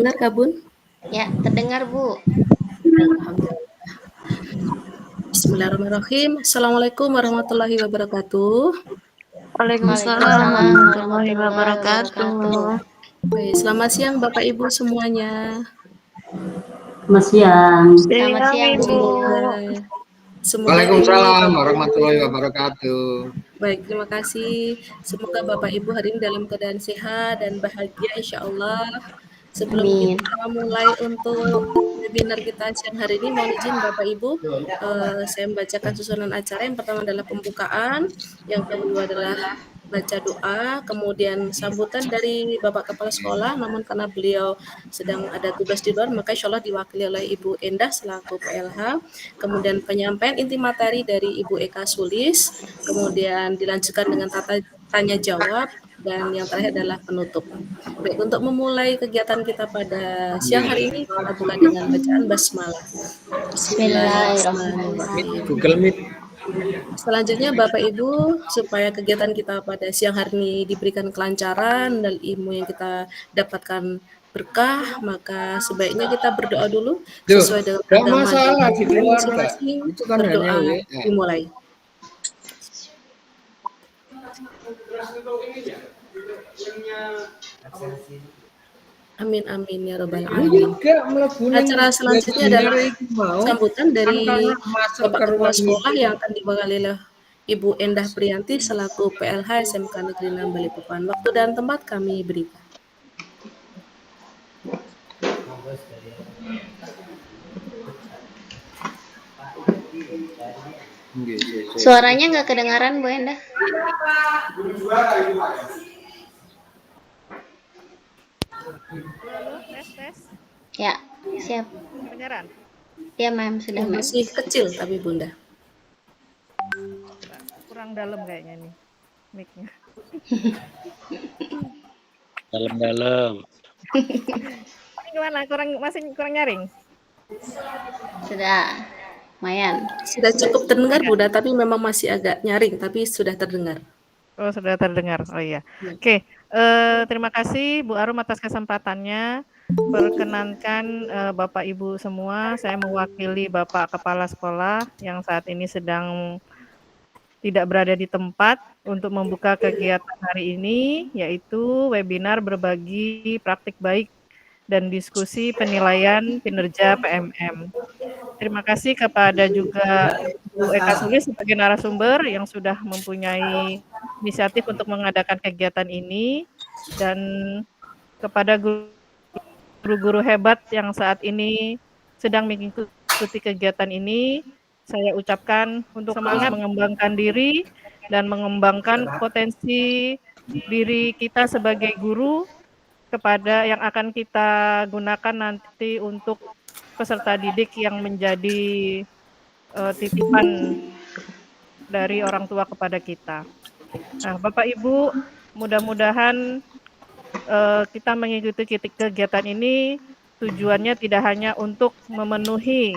Dengar Kak Bun? Ya, terdengar Bu. Alhamdulillah. Bismillahirrahmanirrahim. Assalamualaikum warahmatullahi wabarakatuh. Waalaikumsalam Waalaikumsalam warahmatullahi warahmatullahi wabarakatuh. wabarakatuh. Baik, selamat siang Bapak Ibu semuanya. Selamat siang. Selamat Siang siang Ibu. Bu. Semoga ini Waalaikumsalam Bapak warahmatullahi Ibu, wabarakatuh. baik, terima kasih. Semoga Bapak Ibu hari ini dalam keadaan sehat dan bahagia insya Allah. Sebelum Amin. kita mulai untuk webinar kita siang hari ini, mohon izin Bapak Ibu, saya membacakan susunan acara. Yang pertama adalah pembukaan, yang kedua adalah baca doa, kemudian sambutan dari Bapak Kepala Sekolah, namun karena beliau sedang ada tugas di luar, maka insya Allah diwakili oleh Ibu Endah selaku PLH, kemudian penyampaian inti materi dari Ibu Eka Sulis, kemudian dilanjutkan dengan tanya jawab, dan yang terakhir adalah penutup. Baik, untuk memulai kegiatan kita pada siang hari ini, kita buka dengan bacaan basmalah. Bismillahirrahmanirrahim. Google Meet. Selanjutnya Bapak Ibu, supaya kegiatan kita pada siang hari ini diberikan kelancaran dan ilmu yang kita dapatkan berkah, maka sebaiknya kita berdoa dulu sesuai dengan Gak agama dan masalah di ajaran luar Kak. masing-masing. Itu kan hanya Berdoa WA. dimulai. Amin amin ya robbal alamin. Acara selanjutnya adalah sambutan dari Bapak Kepala Sekolah yang akan diwakili oleh Ibu Endah Priyanti selaku PLH SMK Negeri 6 Balikpapan. Waktu dan tempat kami berikan. Suaranya nggak kedengaran Bu Endah. Halo, tes. Ya, siap. Kedengaran? Ya, Ma'am, sudah Ma'am. Masih kecil tapi Bunda. Kurang dalam kayaknya nih mic-nya. Dalam-dalam. Ini gimana? Masih kurang nyaring? Sudah. Lumayan. Sudah cukup terdengar Bunda, tapi memang masih agak nyaring, tapi sudah terdengar. Oh, sudah terdengar. Oh iya. Ya. Oke, terima kasih Bu Arum atas kesempatannya. Perkenankan Bapak Ibu semua, saya mewakili Bapak Kepala Sekolah yang saat ini sedang tidak berada di tempat untuk membuka kegiatan hari ini, yaitu webinar berbagi praktik baik dan diskusi penilaian kinerja PMM. Terima kasih kepada juga Bu Eka Sulis sebagai narasumber yang sudah mempunyai inisiatif untuk mengadakan kegiatan ini, dan kepada guru-guru hebat yang saat ini sedang mengikuti kegiatan ini, saya ucapkan untuk semangat mengembangkan diri dan mengembangkan potensi diri kita sebagai guru kepada yang akan kita gunakan nanti untuk peserta didik yang menjadi titipan dari orang tua kepada kita. Nah, Bapak Ibu, mudah-mudahan kita mengikuti kegiatan ini tujuannya tidak hanya untuk memenuhi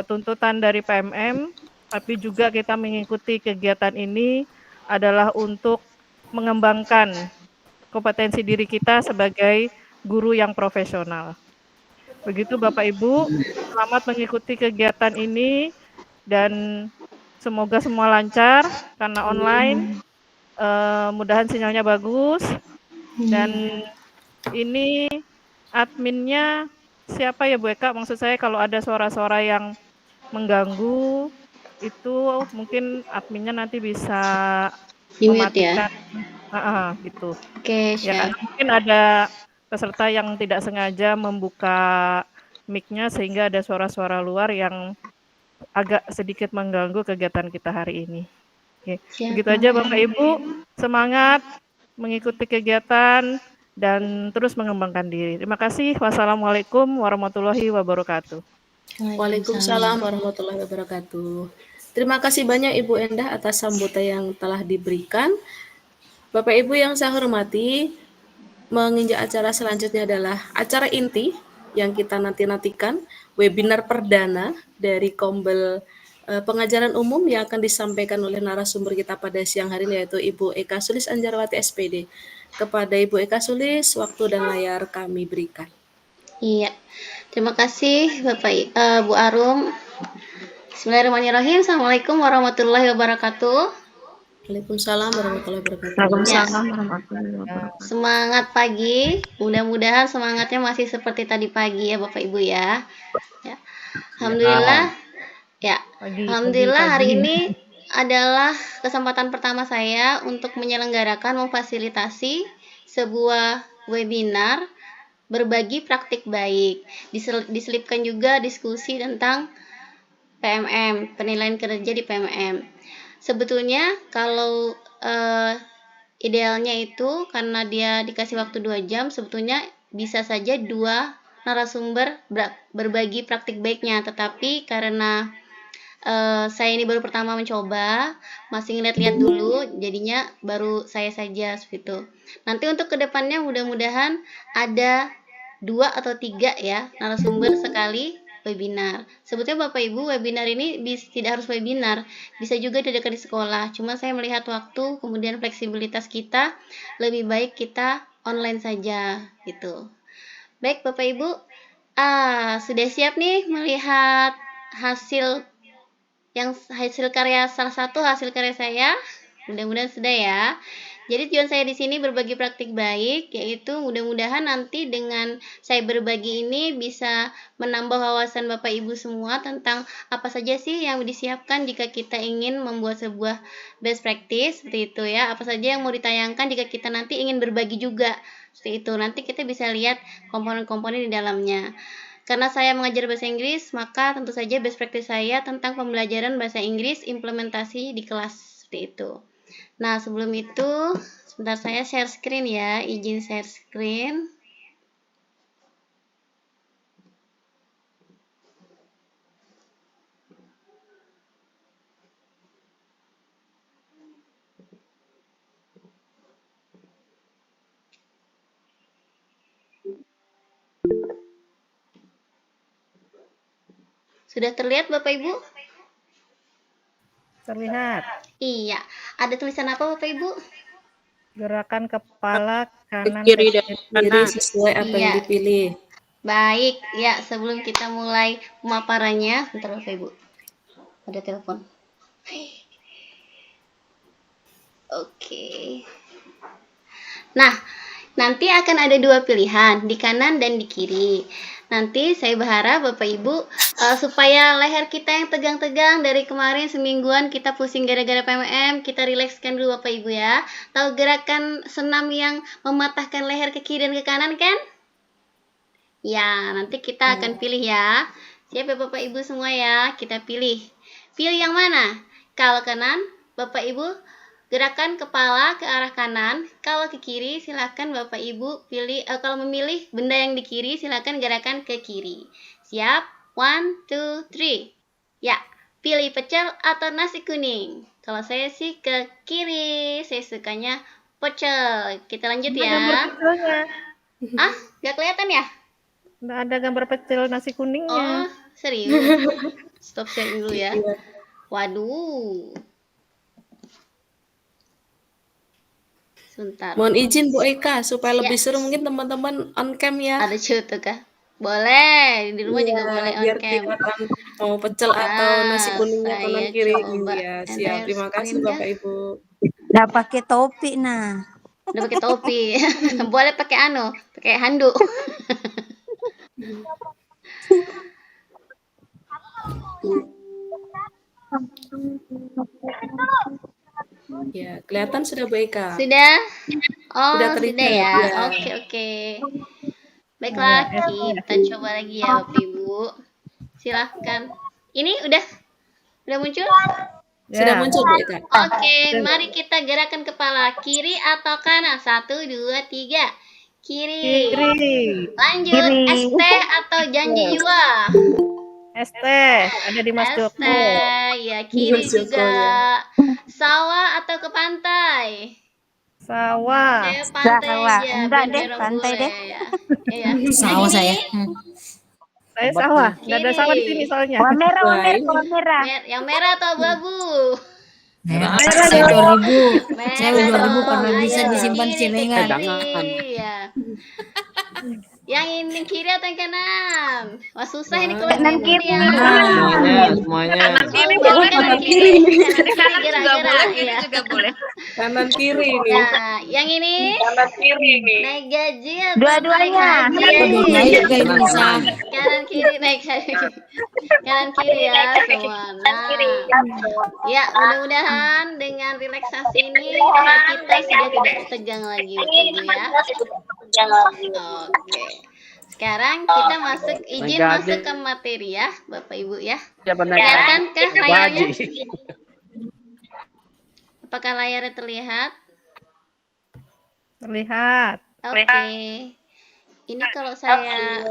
tuntutan dari PMM, tapi juga kita mengikuti kegiatan ini adalah untuk mengembangkan kompetensi diri kita sebagai guru yang profesional. Begitu Bapak Ibu, selamat mengikuti kegiatan ini dan semoga semua lancar karena online. Mudahan sinyalnya bagus. Dan ini adminnya siapa ya Bu Eka? Maksud saya kalau ada suara-suara yang mengganggu itu mungkin adminnya nanti bisa mematikan. Gitu. Oke, Ya, siap. karena mungkin ada peserta yang tidak sengaja membuka mic-nya sehingga ada suara-suara luar yang agak sedikit mengganggu kegiatan kita hari ini. Oke, Siap, begitu aja Bapak Ibu, semangat mengikuti kegiatan dan terus mengembangkan diri. Terima kasih. Wassalamualaikum warahmatullahi wabarakatuh. Waalaikumsalam warahmatullahi wabarakatuh. Terima kasih banyak Ibu Endah atas sambutan yang telah diberikan. Bapak Ibu yang saya hormati, menginjak acara selanjutnya adalah acara inti yang kita nantikan, webinar perdana dari Kombel pengajaran umum yang akan disampaikan oleh narasumber kita pada siang hari ini, yaitu Ibu Eka Sulis Anjarwati SPD. Kepada Ibu Eka Sulis, waktu dan layar kami berikan. Iya. Terima kasih Bu Arum. Bismillahirrahmanirrahim. Assalamualaikum warahmatullahi wabarakatuh. Waalaikumsalam warahmatullahi wabarakatuh. Ya, Waalaikumsalam warahmatullahi wabarakatuh. semangat pagi. Mudah-mudahan semangatnya masih seperti tadi pagi ya Bapak Ibu ya. Ya. Alhamdulillah. Ya. Alhamdulillah hari ini adalah kesempatan pertama saya untuk menyelenggarakan memfasilitasi sebuah webinar berbagi praktik baik. Diselipkan juga diskusi tentang PMM, penilaian kerja di PMM. Sebetulnya kalau idealnya itu karena dia dikasih waktu 2 jam, sebetulnya bisa saja 2 narasumber berbagi praktik baiknya, tetapi karena saya ini baru pertama mencoba, masih ngeliat-liat dulu, jadinya baru saya saja seperti itu. Nanti untuk kedepannya mudah-mudahan ada 2 atau 3 ya narasumber sekali webinar. Sebetulnya Bapak Ibu, webinar ini tidak harus webinar, bisa juga diadakan di sekolah. Cuma saya melihat waktu, kemudian fleksibilitas kita, lebih baik kita online saja gitu. Baik Bapak Ibu, sudah siap nih melihat hasil karya salah satu hasil karya saya? Mudah-mudahan sudah ya. Jadi tujuan saya di sini berbagi praktik baik, yaitu mudah-mudahan nanti dengan saya berbagi ini bisa menambah wawasan Bapak Ibu semua tentang apa saja sih yang disiapkan jika kita ingin membuat sebuah best practice, seperti itu ya. Apa saja yang mau ditayangkan jika kita nanti ingin berbagi juga, seperti itu. Nanti kita bisa lihat komponen-komponen di dalamnya. Karena saya mengajar bahasa Inggris, maka tentu saja best practice saya tentang pembelajaran bahasa Inggris implementasi di kelas, seperti itu. Nah, sebelum itu, sebentar saya share screen ya, izin share screen. Sudah terlihat Bapak Ibu? Terlihat. Iya. Ada tulisan apa Bapak Ibu? Gerakan kepala kanan Ke kiri ke dan kiri sesuai apa yang Iya. dipilih. Baik, ya sebelum kita mulai pemaparannya, bentar Bapak Ibu. Ada telepon. Oke. Nah, nanti akan ada 2 pilihan, di kanan dan di kiri. Nanti saya berharap Bapak Ibu supaya leher kita yang tegang-tegang dari kemarin semingguan kita pusing gara-gara PMM, kita rilekskan dulu Bapak Ibu ya. Tahu gerakan senam yang mematahkan leher ke kiri dan ke kanan kan? Ya, nanti kita akan pilih ya. Siap ya Bapak Ibu semua ya, kita pilih. Pilih yang mana? Kalau kanan, Bapak Ibu gerakan kepala ke arah kanan. Kalau ke kiri, silakan Bapak Ibu pilih. Kalau memilih benda yang di kiri, silakan gerakan ke kiri. Siap? 1, 2, 3. Ya, pilih pecel atau nasi kuning. Kalau saya sih ke kiri, saya sukanya pecel. Kita lanjut ya. Ah, nggak kelihatan ya? Nggak ada gambar pecel nasi kuningnya. Oh, serius? Stop sharing dulu ya. Waduh. Sebentar. Mohon izin Bu Eka supaya lebih seru mungkin teman-teman on cam ya. Ada cutu kah? Boleh, di rumah juga boleh on Biar cam. kelihatan mau pecel atau nasi kuningnya kanan Saya kiri. coba Iya, siap. share Terima kasih screen ya. Bapak Ibu. Udah pakai topi nah. Udah pakai topi. Boleh pakai pakai handuk. Ya, kelihatan sudah Bu Eka. Sudah? Oh, Sudah sudah terlihat, ya. ya. Oke. Baiklah, kita coba lagi ya Bapak Ibu. Silahkan. Ini udah muncul? Sudah muncul Bu Eka. Oke, mari kita gerakan kepala kiri atau kanan. 1, 2, 3. Kiri. Lanjut, ST atau janji jiwa? ST, ada di Mas Joko. ST, ya kiri Mas Joko, juga. ya. Sawah atau ke pantai? Sawah. Pantai Sawah. aja. Enggak biar deh, orang pantai bule deh. Ya. Iya. Sawah Ini saya. Saya sawah. Nggak ada sawah di sini soalnya. Warna merah, warna Wah, merah, ini. warna merah. yang merah atau abu-abu? Merah. Merah Saya dong. 2000. Saya Merah 2000 dong. karena Ayo, bisa disimpan kiri ke celengan. kiri, ya. Yang ini kiri atau yang kanan? Wah, susah ini kalau Kanan yang kiri. Semuanya. Oh, Oh, berarti kanan kanan kiri. kiri. Kanan kiri Kanan juga gerak-gerak. boleh, kiri Ya. juga boleh. Kanan kiri nih. Nah, yang ini naik gaji atau Dua-duanya. naik haji? Aduh, naik gak ini bisa. Kanan kiri naik haji. Kanan kiri ya semua. Nah, ya mudah-mudahan dengan relaksasi ini kita sudah tidak tegang lagi Bapak Ibu ya. Oke. Sekarang kita izin masuk ke materi ya Bapak Ibu ya. Kelihatankah layarnya? Apakah layarnya terlihat? Terlihat. Oke. Ini kalau saya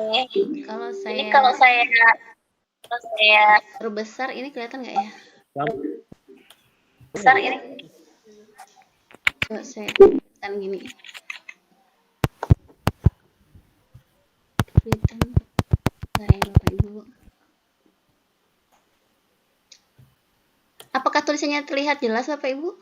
perbesar ini kelihatan nggak ya? Besar ini. Coba saya tekan gini. Kelihatan nggak ya Bapak Ibu? Apakah tulisannya terlihat jelas Bapak Ibu?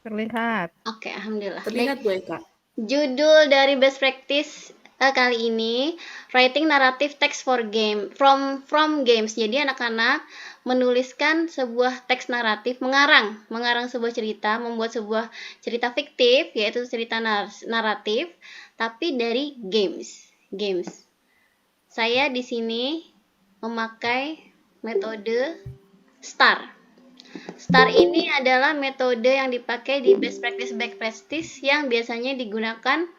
Terlihat. Oke, alhamdulillah. Terlihat Bu Eka. Judul dari best practice kali ini writing narrative text for game from games. Jadi anak-anak menuliskan sebuah teks naratif, mengarang sebuah cerita, membuat sebuah cerita fiktif yaitu cerita naratif tapi dari games. Saya di sini memakai metode STAR. STAR ini adalah metode yang dipakai di best practice yang biasanya digunakan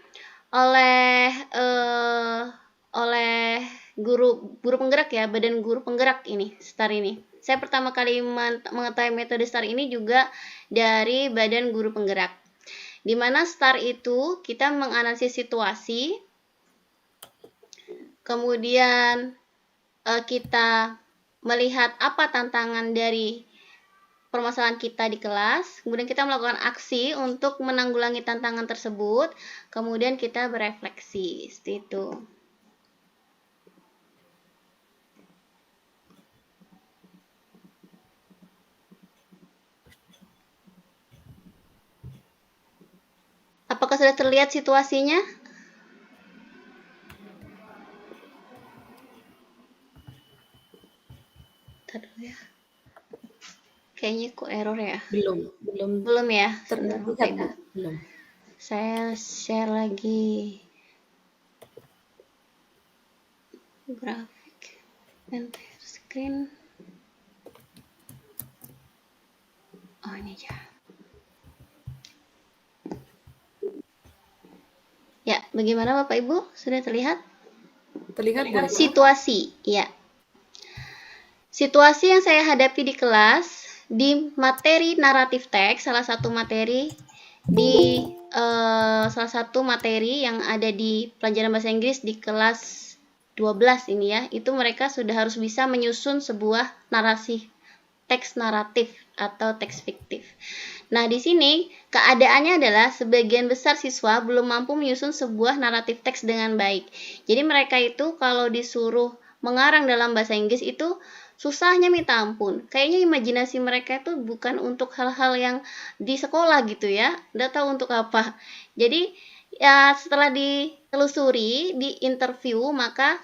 oleh guru penggerak ya, badan guru penggerak ini, STAR ini. Saya pertama kali mengetahui metode STAR ini juga dari badan guru penggerak. Di mana STAR itu kita menganalisis situasi, kemudian kita melihat apa tantangan dari permasalahan kita di kelas, kemudian kita melakukan aksi untuk menanggulangi tantangan tersebut, kemudian kita berefleksi, seperti itu. Apakah sudah terlihat situasinya? Tadi ya. Kayaknya kok error ya? Belum ya? Terlihat Bu. Belum. Saya share lagi grafik entire screen. Oh, ini aja. Ya, bagaimana Bapak Ibu? Sudah terlihat? Terlihat Bu Eka. Situasi, ya. Situasi yang saya hadapi di kelas di materi naratif teks, salah satu materi yang ada di pelajaran bahasa Inggris di kelas 12 ini ya, itu mereka sudah harus bisa menyusun sebuah narasi teks naratif atau teks fiktif. Nah, di sini keadaannya adalah sebagian besar siswa belum mampu menyusun sebuah naratif teks dengan baik. Jadi mereka itu kalau disuruh mengarang dalam bahasa Inggris itu susahnya minta ampun. Kayaknya imajinasi mereka itu bukan untuk hal-hal yang di sekolah gitu ya. Nggak tahu untuk apa. Jadi ya setelah ditelusuri, di interview, maka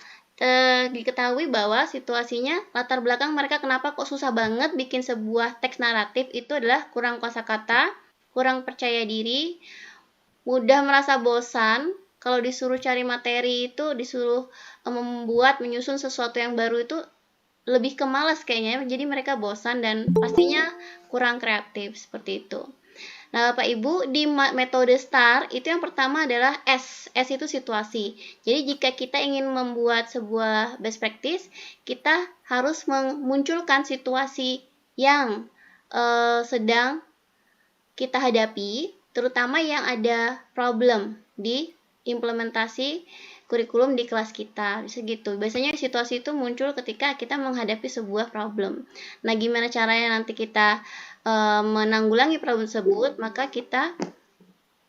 diketahui bahwa situasinya latar belakang mereka kenapa kok susah banget bikin sebuah teks naratif itu adalah kurang kosakata, kurang percaya diri, mudah merasa bosan. Kalau disuruh cari materi itu, disuruh menyusun sesuatu yang baru itu lebih ke malas kayaknya, jadi mereka bosan dan pastinya kurang kreatif seperti itu. Nah, Bapak Ibu, di metode STAR itu yang pertama adalah S itu situasi. Jadi jika kita ingin membuat sebuah best practice, kita harus memunculkan situasi yang sedang kita hadapi, terutama yang ada problem di implementasi kurikulum di kelas kita, bisa gitu. Biasanya situasi itu muncul ketika kita menghadapi sebuah problem. Nah, gimana caranya nanti kita menanggulangi problem tersebut? Maka kita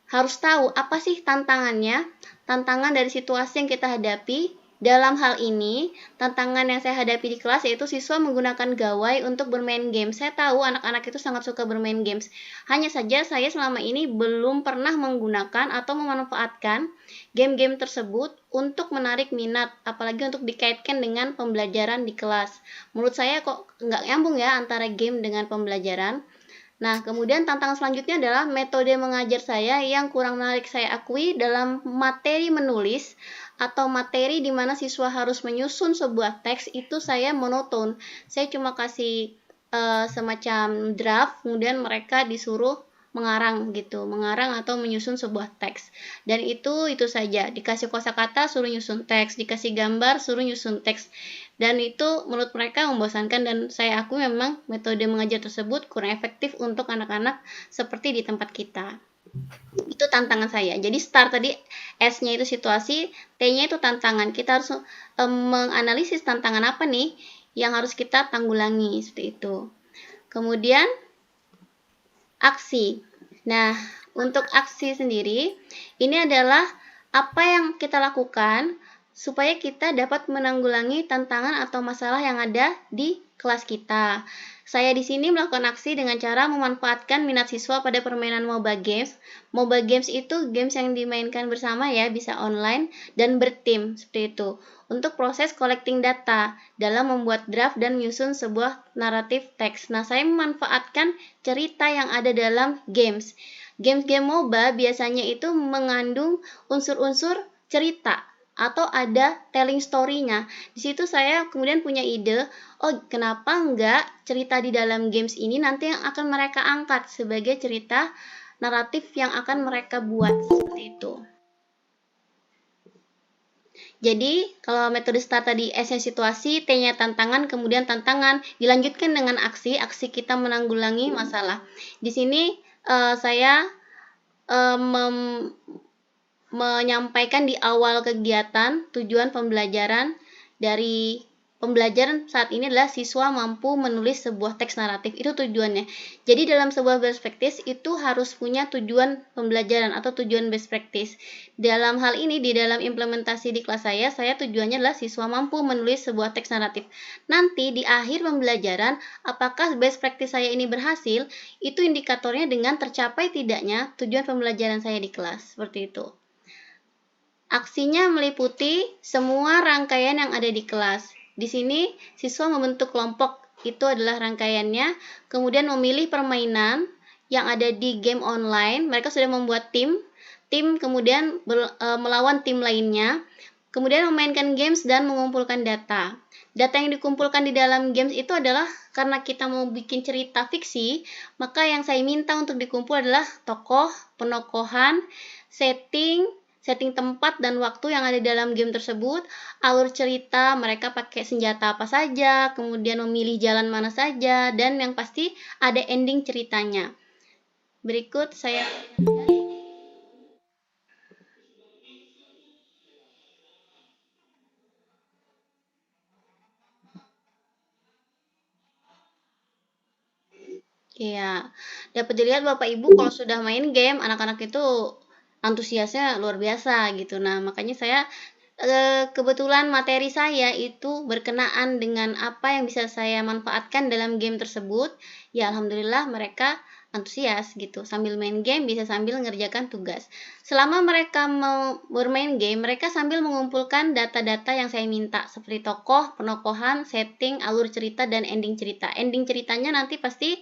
harus tahu apa sih tantangannya, tantangan dari situasi yang kita hadapi Dalam hal ini, tantangan yang saya hadapi di kelas yaitu siswa menggunakan gawai untuk bermain game. Saya tahu anak-anak itu sangat suka bermain games. Hanya saja saya selama ini belum pernah menggunakan atau memanfaatkan game-game tersebut untuk menarik minat, apalagi untuk dikaitkan dengan pembelajaran di kelas. Menurut saya kok nggak nyambung ya antara game dengan pembelajaran. Nah, kemudian tantangan selanjutnya adalah metode mengajar saya yang kurang menarik saya akui dalam materi menulis atau materi di mana siswa harus menyusun sebuah teks itu saya monoton. Saya cuma kasih semacam draft, kemudian mereka disuruh mengarang gitu, mengarang atau menyusun sebuah teks. Dan itu saja, dikasih kosakata suruh nyusun teks, dikasih gambar suruh nyusun teks. Dan itu menurut mereka membosankan dan saya akui memang metode mengajar tersebut kurang efektif untuk anak-anak seperti di tempat kita. Itu tantangan saya. Jadi start tadi, S-nya itu situasi, T-nya itu tantangan. Kita harus menganalisis tantangan apa nih yang harus kita tanggulangi seperti itu. Kemudian aksi. Nah, untuk aksi sendiri ini adalah apa yang kita lakukan supaya kita dapat menanggulangi tantangan atau masalah yang ada di kelas kita. Saya di sini melakukan aksi dengan cara memanfaatkan minat siswa pada permainan mobile games. Mobile games itu games yang dimainkan bersama ya, bisa online dan bertim seperti itu. Untuk proses collecting data dalam membuat draft dan menyusun sebuah naratif teks. Nah, saya memanfaatkan cerita yang ada dalam games. Game-game MOBA biasanya itu mengandung unsur-unsur cerita atau ada telling story-nya. Di situ saya kemudian punya ide, oh kenapa enggak cerita di dalam games ini nanti yang akan mereka angkat sebagai cerita naratif yang akan mereka buat seperti itu. Jadi, kalau metode start tadi S-nya situasi, T-nya tantangan, kemudian tantangan dilanjutkan dengan aksi kita menanggulangi masalah. Di sini saya menyampaikan di awal kegiatan tujuan pembelajaran dari pembelajaran saat ini adalah siswa mampu menulis sebuah teks naratif. Itu tujuannya. Jadi dalam sebuah best practice itu harus punya tujuan pembelajaran atau tujuan best practice. Dalam hal ini, di dalam implementasi di kelas saya tujuannya adalah siswa mampu menulis sebuah teks naratif. Nanti di akhir pembelajaran, apakah best practice saya ini berhasil, itu indikatornya dengan tercapai tidaknya tujuan pembelajaran saya di kelas. Seperti itu. Aksinya meliputi semua rangkaian yang ada di kelas. Di sini, siswa membentuk kelompok, itu adalah rangkaiannya, kemudian memilih permainan yang ada di game online. Mereka sudah membuat tim kemudian melawan tim lainnya, kemudian memainkan games dan mengumpulkan data. Data yang dikumpulkan di dalam games itu adalah karena kita mau bikin cerita fiksi, maka yang saya minta untuk dikumpul adalah tokoh, penokohan, setting tempat dan waktu yang ada dalam game tersebut, alur cerita, mereka pakai senjata apa saja, kemudian memilih jalan mana saja, dan yang pasti ada ending ceritanya. Berikut saya ya, dapat dilihat Bapak Ibu kalau sudah main game, anak-anak itu antusiasnya luar biasa gitu. Nah, makanya saya kebetulan materi saya itu berkenaan dengan apa yang bisa saya manfaatkan dalam game tersebut. Ya, alhamdulillah mereka antusias gitu. Sambil main game bisa sambil mengerjakan tugas. Selama mereka mau bermain game, mereka sambil mengumpulkan data-data yang saya minta seperti tokoh, penokohan, setting, alur cerita, dan ending cerita. Ending ceritanya nanti pasti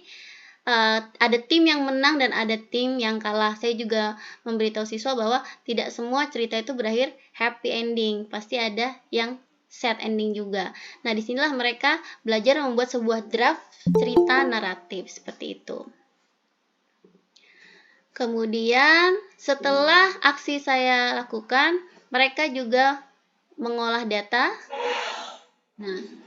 ada tim yang menang dan ada tim yang kalah. Saya juga memberitahu siswa bahwa tidak semua cerita itu berakhir happy ending, pasti ada yang sad ending juga. Nah, disinilah mereka belajar membuat sebuah draft cerita naratif seperti itu. Kemudian setelah aksi saya lakukan, mereka juga mengolah data. Nah,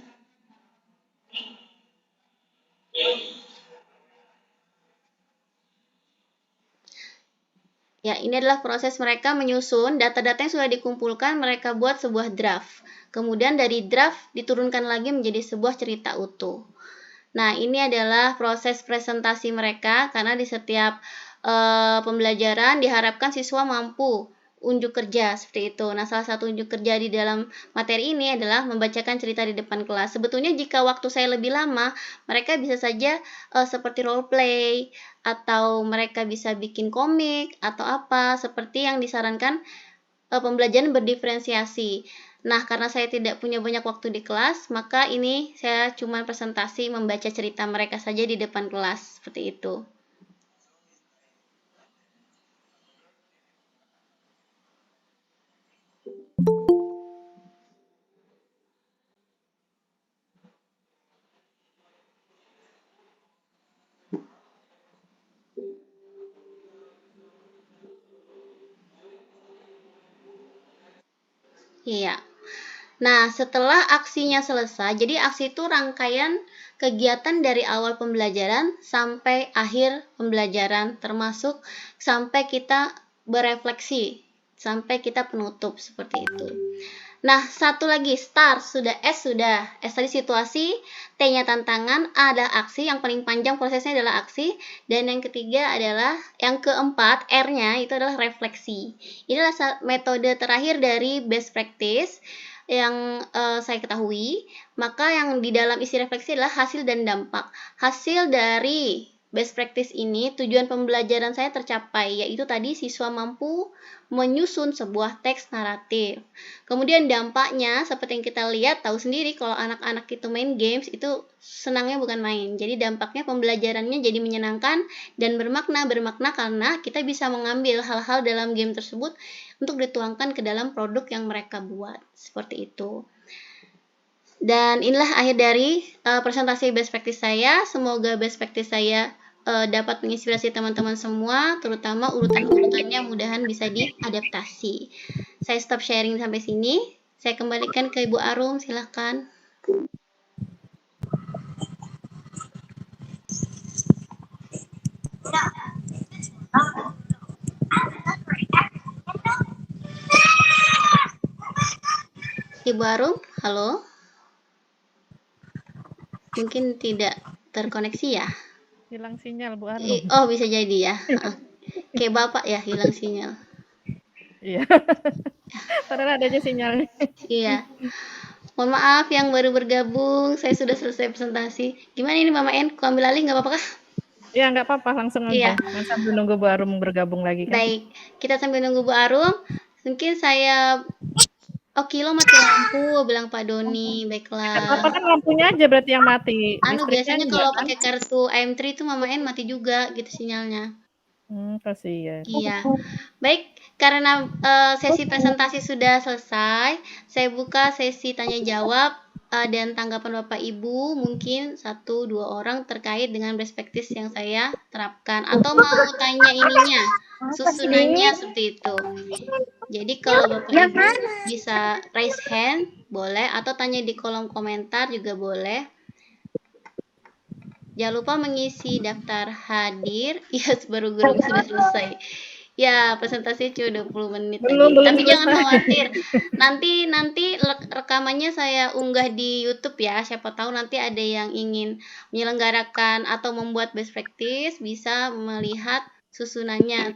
ya, ini adalah proses mereka menyusun data-data yang sudah dikumpulkan, mereka buat sebuah draft. Kemudian dari draft diturunkan lagi menjadi sebuah cerita utuh. Nah, ini adalah proses presentasi mereka karena di setiap pembelajaran diharapkan siswa mampu unjuk kerja seperti itu. Nah, salah satu unjuk kerja di dalam materi ini adalah membacakan cerita di depan kelas. Sebetulnya jika waktu saya lebih lama, mereka bisa saja seperti role play atau mereka bisa bikin komik atau apa seperti yang disarankan pembelajaran berdiferensiasi. Nah, karena saya tidak punya banyak waktu di kelas, maka ini saya cuma presentasi membaca cerita mereka saja di depan kelas seperti itu. Iya. Nah, setelah aksinya selesai, jadi aksi itu rangkaian kegiatan dari awal pembelajaran sampai akhir pembelajaran, termasuk sampai kita berefleksi, sampai kita penutup seperti itu. Nah, satu lagi, start, sudah, S sudah. S tadi situasi, T-nya tantangan, A adalah aksi, yang paling panjang prosesnya adalah aksi, dan yang ketiga adalah, yang keempat, R-nya itu adalah refleksi. Ini adalah metode terakhir dari best practice yang saya ketahui. Maka yang di dalam isi refleksi adalah hasil dan dampak. Hasil dari best practice ini, tujuan pembelajaran saya tercapai, yaitu tadi siswa mampu menyusun sebuah teks naratif. Kemudian dampaknya, seperti yang kita lihat, tahu sendiri kalau anak-anak itu main games, itu senangnya bukan main. Jadi dampaknya pembelajarannya jadi menyenangkan dan bermakna karena kita bisa mengambil hal-hal dalam game tersebut untuk dituangkan ke dalam produk yang mereka buat. Seperti itu. Dan inilah akhir dari presentasi best practice saya. Semoga best practice saya dapat menginspirasi teman-teman semua, terutama urutan-urutannya mudahan bisa diadaptasi. Saya stop sharing sampai sini. Saya kembalikan ke Ibu Arum, silahkan. Ibu Arum, halo? Mungkin tidak terkoneksi ya? Hilang sinyal Bu Arum. Oh, bisa jadi ya. Kayak Bapak ya, hilang sinyal. Iya. Padahal ada aja sinyalnya. Iya. Mohon maaf yang baru bergabung, saya sudah selesai presentasi. Gimana ini Mama En? Ku ambil alih nggak apa-apa kah? Iya, nggak apa-apa, langsung aja. Iya. Sambil nunggu Bu Arum bergabung lagi kan. Baik, kita sambil nunggu Bu Arum. Mungkin saya... Oh, Kilo mati lampu, bilang Pak Doni. Baiklah. Apa kan lampunya aja berarti yang mati. Biasanya kalau kan? pakai kartu AM3 itu Mama En mati juga gitu sinyalnya. Kasihan. Iya. Baik, karena sesi presentasi sudah selesai, saya buka sesi tanya jawab dan tanggapan Bapak Ibu, mungkin 1-2 orang terkait dengan best practice yang saya terapkan, atau mau tanya ininya, susunannya seperti itu. Jadi kalau Bapak Ibu bisa raise hand, boleh, atau tanya di kolom komentar juga boleh. Jangan lupa mengisi daftar hadir. Ya, baru guru sudah selesai. Ya, presentasi cuma 20 menit Belum lagi. Tapi jangan selesai. khawatir. Nanti rekamannya saya unggah di YouTube ya. Siapa tahu nanti ada yang ingin menyelenggarakan atau membuat best practice bisa melihat susunannya.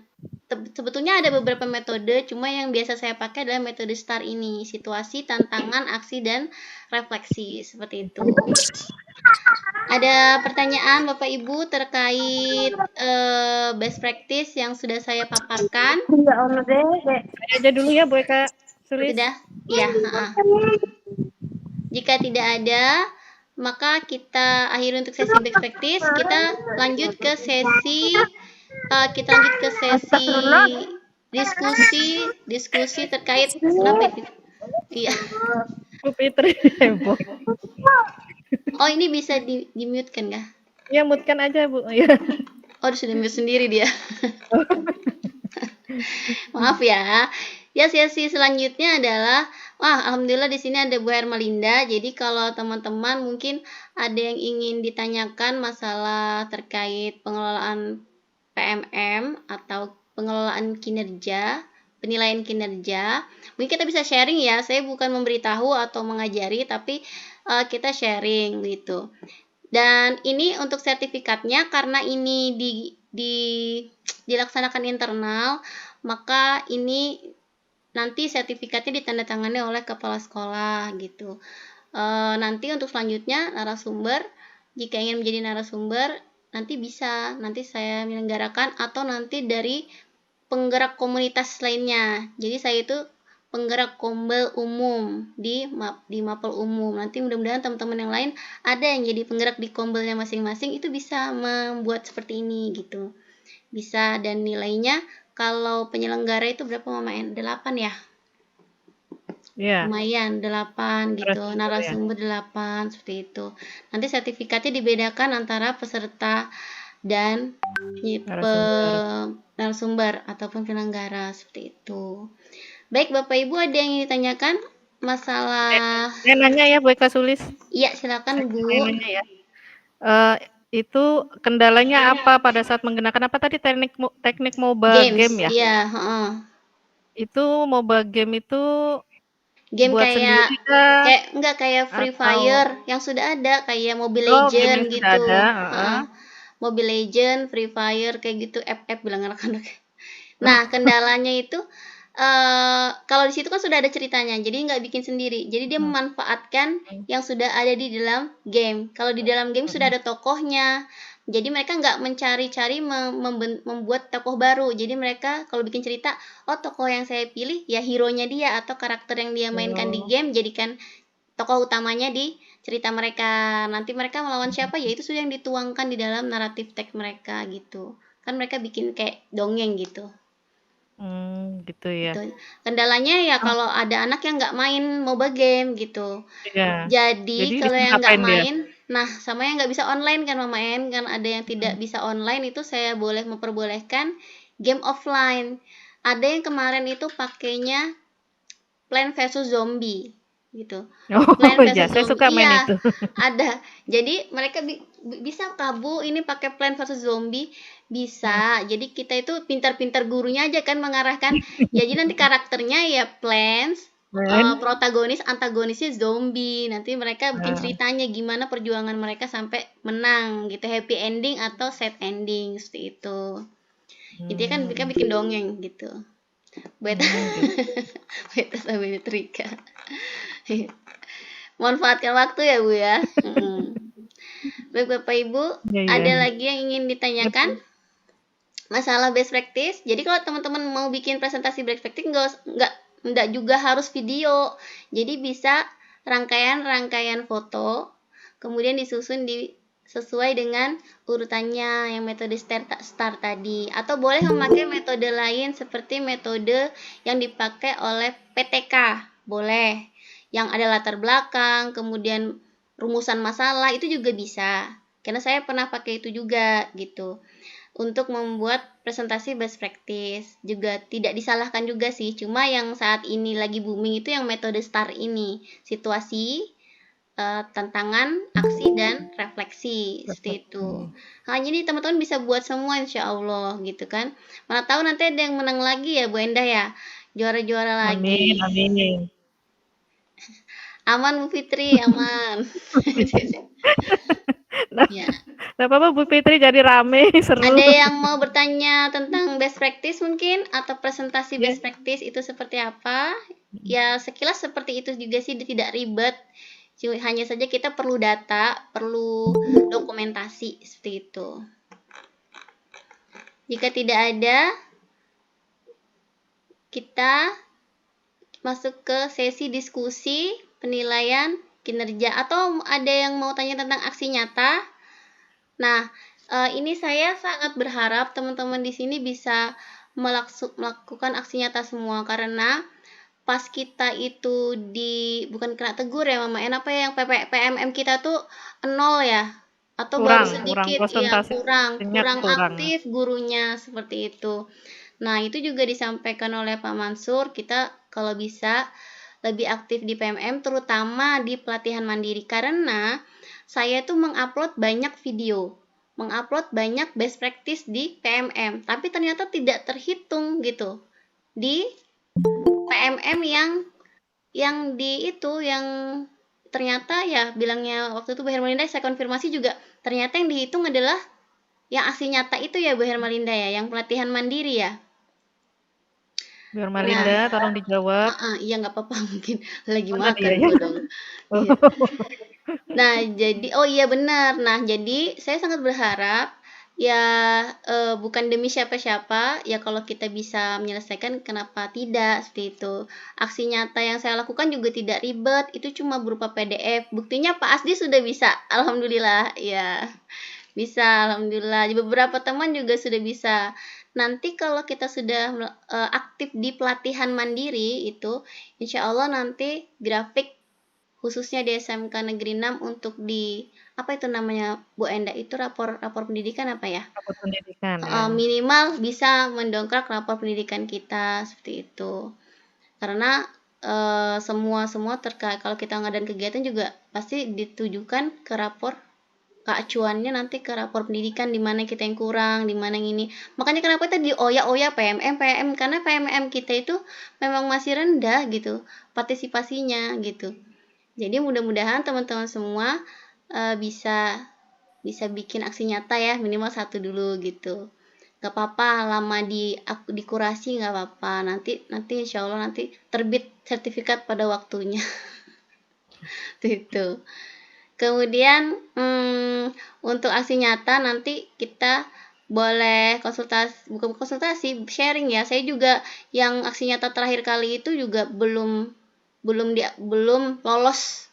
Sebetulnya ada beberapa metode, cuma yang biasa saya pakai adalah metode STAR ini. Situasi, tantangan, aksi, dan refleksi. Seperti itu. Ada pertanyaan Bapak Ibu terkait best practice yang sudah saya paparkan? Saya aja dulu ya Bu Eka. Sulis. Sudah? Iya. Jika tidak ada, maka kita akhiri untuk sesi best practice. Kita lanjut ke sesi diskusi terkait kenapa itu? Iya. Bu Fitri heboh. Oh, ini bisa di-mute kan kah? Ya, mute kan aja Bu. Ya. Oh, sudah mute sendiri dia. Maaf ya. Ya, sesi selanjutnya adalah alhamdulillah di sini ada Bu Hermalinda. Jadi kalau teman-teman mungkin ada yang ingin ditanyakan masalah terkait pengelolaan PMM atau pengelolaan kinerja, penilaian kinerja, mungkin kita bisa sharing ya. Saya bukan memberitahu atau mengajari, tapi kita sharing gitu. Dan ini untuk sertifikatnya, karena ini dilaksanakan internal, maka ini nanti sertifikatnya ditandatangani oleh kepala sekolah gitu. Nanti untuk selanjutnya narasumber, jika ingin menjadi narasumber nanti bisa, nanti saya menyelenggarakan atau nanti dari penggerak komunitas lainnya. Jadi saya itu penggerak kombel umum di mapel umum. Nanti mudah-mudahan teman-teman yang lain ada yang jadi penggerak di kombelnya masing-masing, itu bisa membuat seperti ini gitu. Bisa, dan nilainya kalau penyelenggara itu berapa Mama En? 8 ya? Iya, Lumayan 8 gitu, narasumber ya. 8 seperti itu. Nanti sertifikatnya dibedakan antara peserta dan Narasumber. narasumber ataupun penyelenggara seperti itu. Baik Bapak Ibu, ada yang ingin ditanyakan masalah? Saya nanya ya Bu Eka Sulis. Iya silakan Bu. Saya nanya ya. Itu kendalanya apa pada saat menggunakan apa tadi teknik MOBA game ya? Iya, Itu MOBA game itu game buat kayak sendiri kah? enggak kayak Free Atau Fire yang sudah ada, kayak Mobile game Legend yang sudah gitu. ada? Mobile Legend, Free Fire kayak gitu, FF bilang anak-anak. Nah, kendalanya itu kalau di situ kan sudah ada ceritanya, jadi nggak bikin sendiri. Jadi dia memanfaatkan yang sudah ada di dalam game. Kalau di dalam game sudah ada tokohnya, jadi mereka nggak mencari-cari membuat tokoh baru. Jadi mereka kalau bikin cerita, oh tokoh yang saya pilih ya hero-nya dia atau karakter yang dia mainkan di game, jadikan tokoh utamanya di cerita mereka. Nanti mereka melawan siapa, ya itu sudah yang dituangkan di dalam naratif teks mereka gitu. Kan mereka bikin kayak dongeng gitu. Gitu ya. Gitu. Kendalanya ya kalau ada anak yang nggak main MOBA game gitu. Iya. Jadi kalau disuruh yang nggak ngapain dia? main, nah sama yang nggak bisa online kan Mama En, kan ada yang tidak bisa online, itu saya boleh memperbolehkan game offline. Ada yang kemarin itu pakainya Plant vs Zombie gitu. Oh Plant ya, vs saya Zombie. suka main Iya, itu. ada. Jadi mereka bisa kabu ini pakai Plant vs Zombie, bisa. Jadi kita itu pintar-pintar gurunya aja kan mengarahkan. Ya, jadi nanti karakternya ya Plants, protagonis antagonisnya zombie. Nanti mereka bikin ceritanya gimana perjuangan mereka sampai menang gitu, happy ending atau sad ending seperti itu. Intinya kan mereka bikin dongeng gitu. Beta beta sampai nyetrika. Manfaatkan waktu ya Bu ya. Baik Bapak Ibu, ada lagi yang ingin ditanyakan? Masalah best practice. Jadi kalau teman-teman mau bikin presentasi best practice enggak juga harus video. Jadi bisa rangkaian-rangkaian foto, kemudian disusun sesuai dengan urutannya yang metode start tadi, atau boleh memakai metode lain seperti metode yang dipakai oleh PTK, boleh, yang ada latar belakang, kemudian rumusan masalah, itu juga bisa, karena saya pernah pakai itu juga gitu. Untuk membuat presentasi best practice juga tidak disalahkan juga sih, cuma yang saat ini lagi booming itu yang metode STAR ini, situasi, tantangan, aksi, dan refleksi seperti itu. Jadi teman-teman bisa buat semua insya Allah gitu kan. Mana tahu nanti ada yang menang lagi ya Bu Endah ya, juara-juara lagi. Amin. Aman Bu Fitri, aman. Ya. Gak apa-apa Bu Fitri, jadi rame, seru. Ada yang mau bertanya tentang best practice mungkin, atau presentasi best practice itu seperti apa? Ya sekilas seperti itu juga sih, tidak ribet. Hanya saja kita perlu data, perlu dokumentasi seperti itu. Jika tidak ada, kita masuk ke sesi diskusi penilaian kinerja. Atau ada yang mau tanya tentang aksi nyata? Nah, ini saya sangat berharap teman-teman di sini bisa melakukan aksi nyata semua, karena pas kita itu bukan kena tegur ya Mama En, apa yang PMM kita tuh 0 ya, atau baru sedikit ya, kurang aktif gurunya seperti itu. Nah, itu juga disampaikan oleh Pak Mansur, kita kalau bisa lebih aktif di PMM, terutama di pelatihan mandiri, karena saya tuh mengupload banyak video, mengupload banyak best practice di PMM, tapi ternyata tidak terhitung gitu di PMM yang ternyata ya bilangnya waktu itu Bu Hermalinda, saya konfirmasi juga, ternyata yang dihitung adalah yang aksi nyata itu ya Bu Hermalinda ya, yang pelatihan mandiri ya. Bu Nah, Ermalinda, tolong dijawab. iya nggak apa-apa mungkin lagi Oh, tadi makan ya. kok dong. Iya. Nah, jadi oh iya benar. Nah, jadi saya sangat berharap ya bukan demi siapa-siapa, ya kalau kita bisa menyelesaikan kenapa tidak seperti itu. Aksi nyata yang saya lakukan juga tidak ribet, itu cuma berupa PDF. Buktinya Pak Asdi sudah bisa. Alhamdulillah, ya. Bisa, alhamdulillah. Beberapa teman juga sudah bisa. Nanti kalau kita sudah aktif di pelatihan mandiri itu, insya Allah nanti grafik khususnya di SMK Negeri 6 untuk di apa itu namanya Bu Enda itu rapor pendidikan apa ya? Rapor pendidikan ya. Minimal bisa mendongkrak rapor pendidikan kita seperti itu. Karena semua terkait kalau kita ngadain kegiatan juga pasti ditujukan ke rapor keacuannya nanti ke rapor pendidikan di mana kita yang kurang, di mana yang ini. Makanya kenapa kita dioyak-oyak PM karena PMM kita itu memang masih rendah gitu partisipasinya gitu. Jadi mudah-mudahan teman-teman semua bisa bikin aksi nyata ya, minimal 1 dulu gitu. Gak apa-apa lama di kurasi, gak apa-apa. Nanti insya Allah nanti terbit sertifikat pada waktunya. Gitu. Kemudian untuk aksi nyata nanti kita boleh bukan konsultasi, sharing ya. Saya juga yang aksi nyata terakhir kali itu juga belum lolos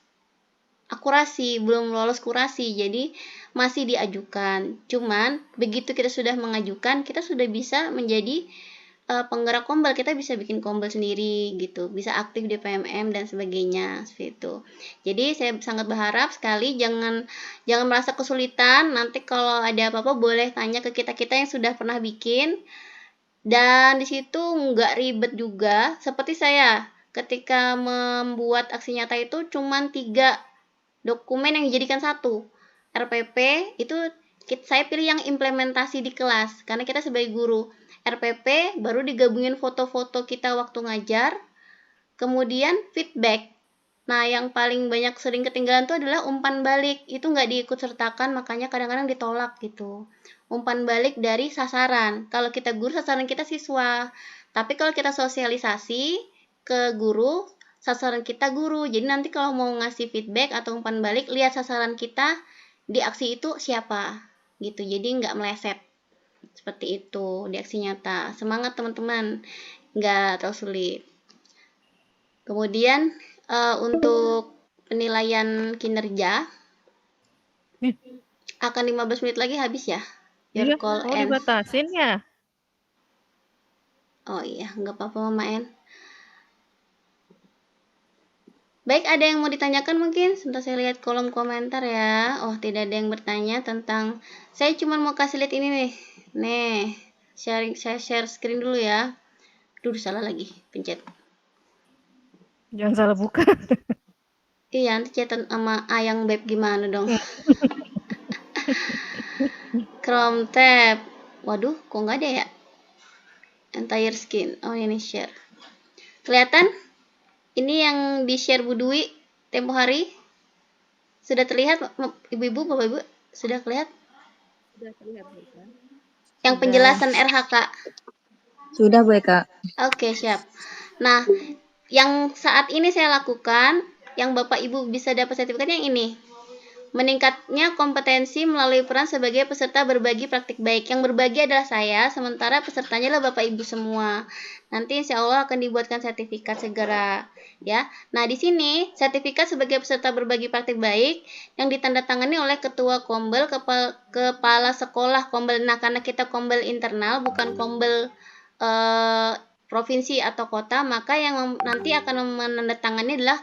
akurasi, belum lolos kurasi. Jadi masih diajukan. Cuman begitu kita sudah mengajukan, kita sudah bisa menjadi penggerak kombel. Kita bisa bikin kombel sendiri gitu, bisa aktif di PMM dan sebagainya seperti itu. Jadi saya sangat berharap sekali jangan merasa kesulitan. Nanti kalau ada apa-apa boleh tanya ke kita yang sudah pernah bikin, dan di situ nggak ribet juga. Seperti saya ketika membuat aksi nyata itu cuman 3 dokumen yang dijadikan satu. RPP itu saya pilih yang implementasi di kelas karena kita sebagai guru. RPP baru digabungin foto-foto kita waktu ngajar, kemudian feedback. Nah, yang paling banyak sering ketinggalan itu adalah umpan balik. Itu nggak diikut sertakan, makanya kadang-kadang ditolak gitu. Umpan balik dari sasaran. Kalau kita guru, sasaran kita siswa. Tapi kalau kita sosialisasi ke guru, sasaran kita guru. Jadi nanti kalau mau ngasih feedback atau umpan balik, lihat sasaran kita di aksi itu siapa gitu. Jadi nggak meleset. Seperti itu di aksi nyata. Semangat teman-teman, nggak terlalu sulit. Kemudian untuk penilaian kinerja akan 15 menit lagi habis ya. Iya, dibatasin ya. Oh iya, nggak apa-apa Mama En. Baik, ada yang mau ditanyakan mungkin? Sebentar saya lihat kolom komentar ya. Oh, tidak ada yang bertanya tentang. Saya cuma mau kasih lihat ini nih. Nih, saya share screen dulu ya. Duh, salah lagi, pencet. Jangan salah buka. Iya, nanti chatan sama Ayang Beb gimana dong. Chrome tab. Waduh, kok nggak ada ya? Entire skin. Oh, ini share. Kelihatan? Ini yang di-share Bu Dwi tempo hari. Sudah terlihat Ibu-ibu, Bapak-ibu? Sudah terlihat? Sudah terlihat, Bu Eka. Yang penjelasan RHK. Sudah, Bu Eka. Oke, siap. Nah, yang saat ini saya lakukan, yang Bapak Ibu bisa dapat sertifikatnya yang ini. Meningkatnya kompetensi melalui peran sebagai peserta berbagi praktik baik. Yang berbagi adalah saya, sementara pesertanya adalah Bapak Ibu semua. Nanti insya Allah akan dibuatkan sertifikat segera. Ya, nah di sini sertifikat sebagai peserta berbagi praktik baik yang ditandatangani oleh Ketua Kombel, Kepala Sekolah Kombel. Nah, karena kita Kombel internal, bukan Kombel provinsi atau kota, maka yang nanti akan menandatangani adalah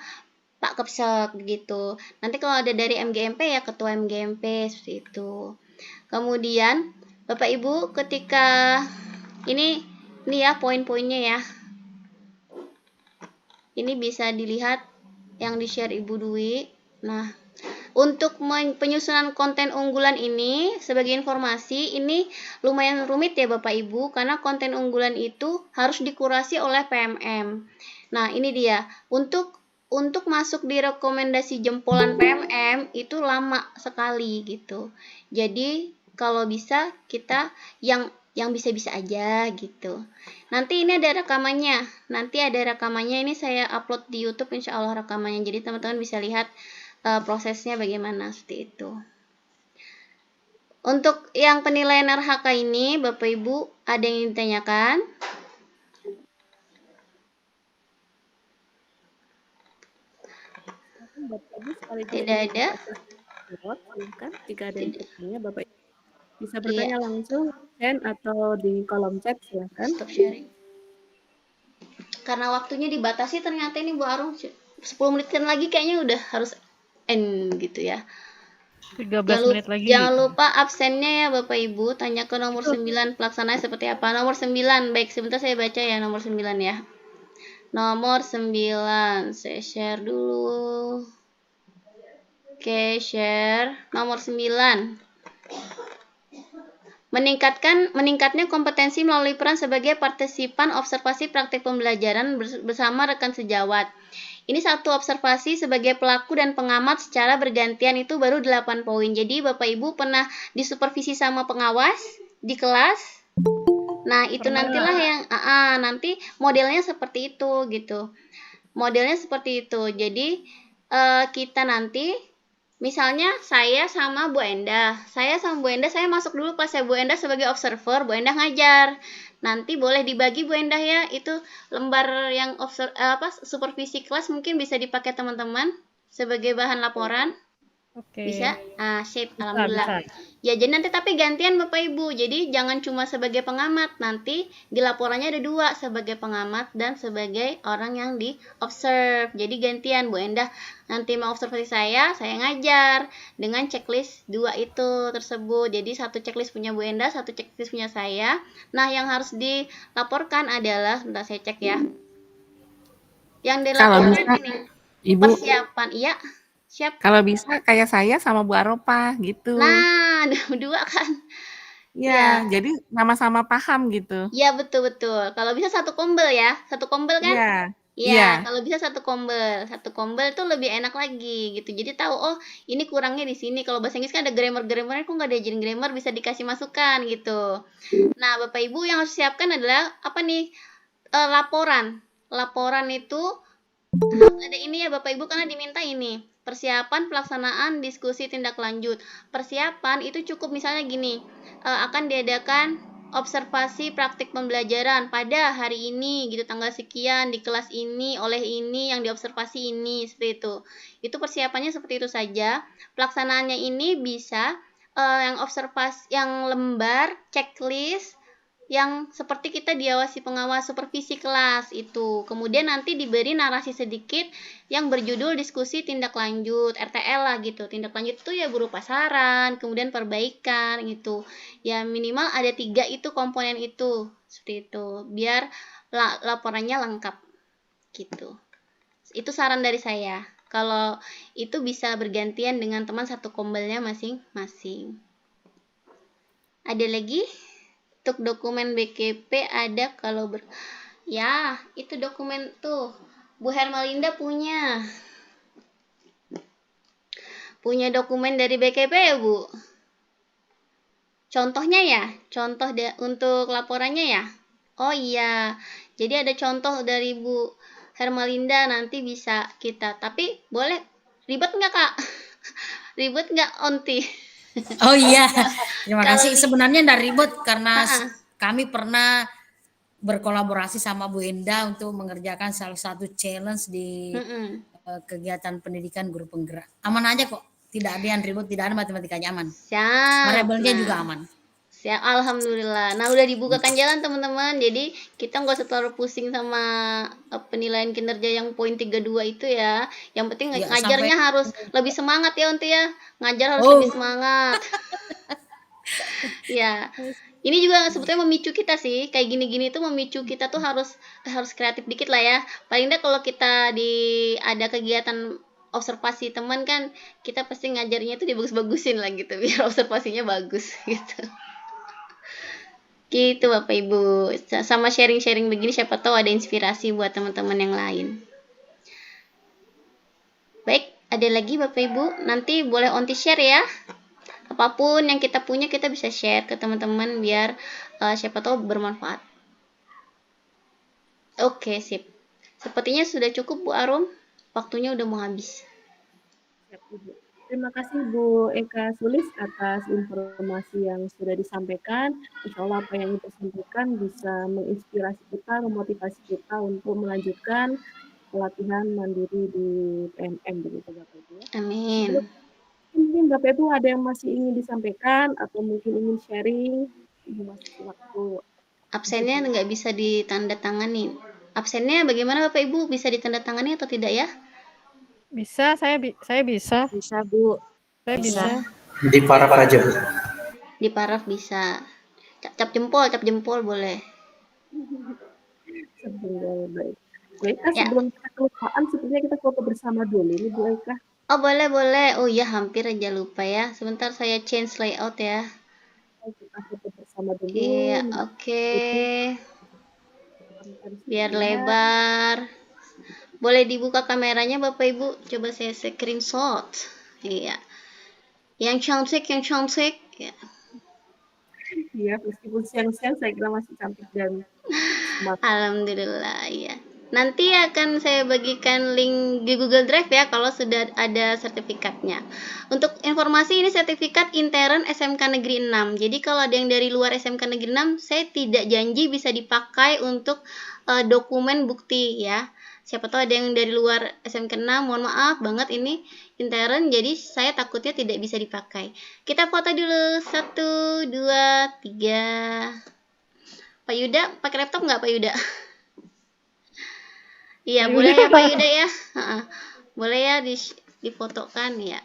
Pak Kepsek gitu. Nanti kalau ada dari MGMP ya Ketua MGMP seperti itu. Kemudian Bapak Ibu ketika ini ya poin-poinnya ya. Ini bisa dilihat yang di-share Ibu Dwi. Nah, untuk penyusunan konten unggulan ini sebagai informasi ini lumayan rumit ya Bapak Ibu karena konten unggulan itu harus dikurasi oleh PMM. Nah, ini dia. Untuk masuk di rekomendasi jempolan PMM itu lama sekali gitu. Jadi kalau bisa kita yang yang bisa-bisa aja gitu. Nanti ini ada rekamannya. Ini saya upload di YouTube insya Allah rekamannya. Jadi teman-teman bisa lihat prosesnya bagaimana seperti itu. Untuk yang penilaian RHK ini, Bapak Ibu, ada yang ditanyakan? Bapak Ibu sekaligus Tidak ada. Silahkan, jika ada yang bertanya, Bapak Ibu bisa Iya. bertanya langsung chat atau di kolom chat, silahkan. Stop sharing. Karena waktunya dibatasi ternyata ini Bu Arum 10 menitan lagi kayaknya udah harus end gitu ya. 13 menit lagi. Jangan lupa absennya ya Bapak Ibu, tanya ke nomor 9 pelaksanaannya seperti apa. Nomor 9, baik sebentar saya baca ya nomor 9 ya. Nomor 9, saya share dulu. Oke, share. Nomor 9. Meningkatnya kompetensi melalui peran sebagai partisipan observasi praktik pembelajaran bersama rekan sejawat. Ini satu observasi sebagai pelaku dan pengamat secara bergantian itu baru 8 poin. Jadi Bapak Ibu pernah disupervisi sama pengawas di kelas? Nah, itu nantilah yang nanti modelnya seperti itu gitu. Modelnya seperti itu. Jadi kita nanti misalnya saya sama Bu Endah. Saya masuk dulu pas Bu Endah sebagai observer, Bu Endah ngajar. Nanti boleh dibagi Bu Endah ya. Itu lembar yang supervisi kelas mungkin bisa dipakai teman-teman sebagai bahan laporan. Oke. Bisa? Sip, alhamdulillah. Bisa. Ya, jadi nanti tapi gantian Bapak Ibu. Jadi jangan cuma sebagai pengamat. Nanti di laporannya ada 2, sebagai pengamat dan sebagai orang yang di observe. Jadi gantian Bu Endah nanti mau observasi saya ngajar dengan checklist 2 itu tersebut. Jadi satu checklist punya Bu Endah, satu checklist punya saya. Nah, yang harus dilaporkan adalah, bentar saya cek ya. Yang dilaporkan ini Ibu, persiapan. Iya. Siap. kalau bisa kayak saya sama Bu Aropa gitu. Nah, 2 kan. Ya, jadi sama-sama paham gitu. Iya, betul-betul. Kalau bisa satu kombel ya. Satu kombel kan? Iya. Iya, kalau bisa satu kombel. Satu kombel tuh lebih enak lagi gitu. Jadi tahu, oh ini kurangnya di sini. Kalau bahasa Inggris kan ada grammar-grammarnya, kok nggak diajarin grammar, bisa dikasih masukan gitu. Nah, Bapak Ibu yang harus siapkan adalah apa nih? Laporan. Laporan itu harus ada ini ya Bapak Ibu karena diminta ini. Persiapan pelaksanaan diskusi tindak lanjut. Persiapan itu cukup misalnya gini, akan diadakan observasi praktik pembelajaran pada hari ini gitu, tanggal sekian di kelas ini oleh ini yang diobservasi ini, seperti itu. Itu persiapannya seperti itu saja. Pelaksanaannya ini bisa yang observasi, yang lembar checklist yang seperti kita diawasi pengawas supervisi kelas itu. Kemudian nanti diberi narasi sedikit yang berjudul diskusi tindak lanjut, RTL lah gitu. Tindak lanjut itu ya berupa saran, kemudian perbaikan gitu. Ya minimal ada 3 itu komponen itu. Seperti itu. Biar laporannya lengkap gitu. Itu saran dari saya. Kalau itu bisa bergantian dengan teman satu kombelnya masing-masing. Ada lagi? Untuk dokumen BKP ada kalau ya, itu dokumen tuh Bu Hermalinda punya dokumen dari BKP ya Bu. Contohnya ya, contoh untuk laporannya ya. Oh iya, jadi ada contoh dari Bu Hermalinda, nanti bisa kita. Tapi boleh ribet nggak Kak? Ribet nggak Onti? Oh iya, terima kasih. Sebenarnya nggak ribet karena kami pernah berkolaborasi sama Bu Endah untuk mengerjakan salah satu challenge di kegiatan pendidikan guru penggerak. Aman aja kok, tidak ada yang ribet, tidak ada matematikanya aman. Siap. Variabelnya juga aman. Siap, alhamdulillah. Nah udah dibukakan jalan teman-teman, jadi kita nggak usah terlalu pusing sama penilaian kinerja yang poin 32 itu ya. Yang penting ya, ngajarnya harus lebih semangat ya Unti ya. Ngajar harus lebih semangat. Ya, ini juga sebetulnya memicu kita sih. Kayak gini-gini tuh memicu kita tuh harus kreatif dikit lah ya. Paling enggak kalau kita ada kegiatan observasi teman kan, kita pasti ngajarnya tuh dibagus-bagusin lah gitu biar observasinya bagus gitu. Gitu Bapak Ibu, sama sharing-sharing begini siapa tahu ada inspirasi buat teman-teman yang lain. Baik, ada lagi Bapak Ibu, nanti boleh Onti share ya. Apapun yang kita punya kita bisa share ke teman-teman biar siapa tahu bermanfaat. Oke, sip. Sepertinya sudah cukup Bu Arum. Waktunya udah mau habis. Siap, Ibu. Terima kasih Bu Eka Sulis atas informasi yang sudah disampaikan. Insya Allah apa yang disampaikan bisa menginspirasi kita, memotivasi kita untuk melanjutkan pelatihan mandiri di PNM begitu Bapak Ibu. Amin. Mungkin Bapak Ibu ada yang masih ingin disampaikan atau mungkin ingin sharing, Ibu masih waktu. Absennya nggak bisa ditandatangani. Absennya bagaimana Bapak Ibu? Bisa ditandatangani atau tidak ya? Bisa, saya bisa. Bisa Bu. Saya bisa. Di paraf aja, Bu. Di paraf bisa. Cap jempol boleh. Baik. Bu Eka, sebelum kita kelupaan, sepertinya kita foto bersama dulu nih Bu Eka. Oh boleh. Oh iya hampir aja lupa ya. Sebentar saya change layout ya. Kita foto bersama dulu. Iya, oke. Biar lebar. Boleh dibuka kameranya Bapak Ibu? Coba saya screenshot. Iya. Yang cantik. Ya. Iya, meskipun siang-siang saya kira masih cantik dan smart. Alhamdulillah, ya. Nanti akan saya bagikan link di Google Drive ya kalau sudah ada sertifikatnya. Untuk informasi ini sertifikat intern SMK Negeri 6. Jadi kalau ada yang dari luar SMK Negeri 6, saya tidak janji bisa dipakai untuk dokumen bukti ya. Siapa tahu ada yang dari luar SMK 6, mohon maaf banget ini intern, jadi saya takutnya tidak bisa dipakai. Kita foto dulu, 1, 2, 3. Pak Yuda, pakai laptop nggak Pak Yuda? Iya, boleh ya Pak Yuda ya. Boleh ya difotokan ya.